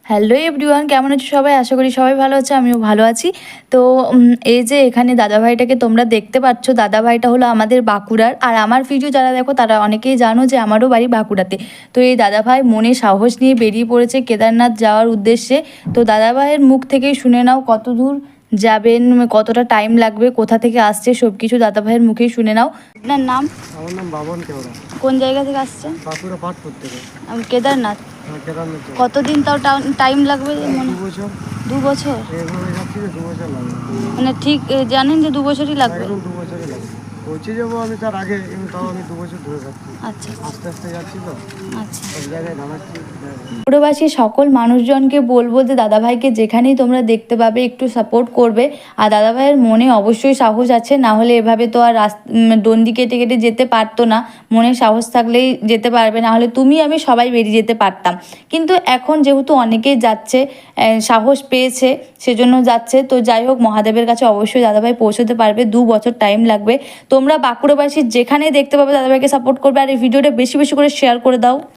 Hello everyone, কেমন আছো সবাই? আশা করি সবাই ভালো আছে, আমিও ভালো আছি। তো এই যে এখানে দাদাভাইটাকে তোমরা দেখতে পাচ্ছ, দাদাভাইটা হলো আমাদের বাঁকুড়ার। আর আমার ভিডিও যারা দেখো তারা অনেকেই জানো যে আমারও বাড়ি বাঁকুড়াতে। তো এই দাদাভাই মনে সাহস নিয়ে বেরিয়ে পড়েছে কেদারনাথ যাওয়ার উদ্দেশ্যে। তো দাদাভাইয়ের মুখ থেকেই শুনে নাও কত দূর যাবেন, কতটা টাইম লাগবে, কোথা থেকে আসছে, সব কিছু দাদাভাইয়ের মুখেই শুনে নাও। আপনার নাম? আমার নাম বাবন কেওড়া। কোন জায়গা থেকে আসছেন? বাঁকুড়া পাটপুর থেকে। কেদারনাথ। কেদারনাথ যাবো। কতদিন তাও টাইম লাগবে? 2 বছর। 2 বছর? এভাবে যাচ্ছি যে 2 বছর লাগবে। মানে ঠিক জানেন যে 2 বছরই লাগবে? একদম 2 বছরই লাগবে। পৌঁছে যাবো আমি তার আগে, কিন্তু তাও আমি 2 বছর ধরে যাচ্ছি। আচ্ছা আস্তে আস্তে যাচ্ছি তো, আচ্ছা। সব জায়গায় দাঁড়াচ্ছি। পুরোবাসী সকল মানুষজনকে বলবো যে দাদাভাইকে যেখানেই তোমরা দেখতে পাবে একটু সাপোর্ট করবে। আর দাদাভাইয়ের মনে অবশ্যই সাহস আছে, না হলে এভাবে তো আর ডন্ডি কেটে কেটে যেতে পারতো না। মনে সাহস থাকলেই যেতে পারবে, না হলে তুমি আমি সবাই বেরিয়ে যেতে পারতাম। কিন্তু এখন যেহেতু অনেকেই যাচ্ছে, সাহস পেয়েছে সেজন্য যাচ্ছে। তো যাই হোক, মহাদেবের কাছে অবশ্যই দাদাভাই পৌঁছতে পারবে, 2 বছর টাইম লাগবে। তোমরা বাঁকুড়াবাসী যেখানেই দেখতে পাবে দাদাভাইকে সাপোর্ট করবে। আর এই ভিডিওটা বেশি বেশি করে শেয়ার করে দাও।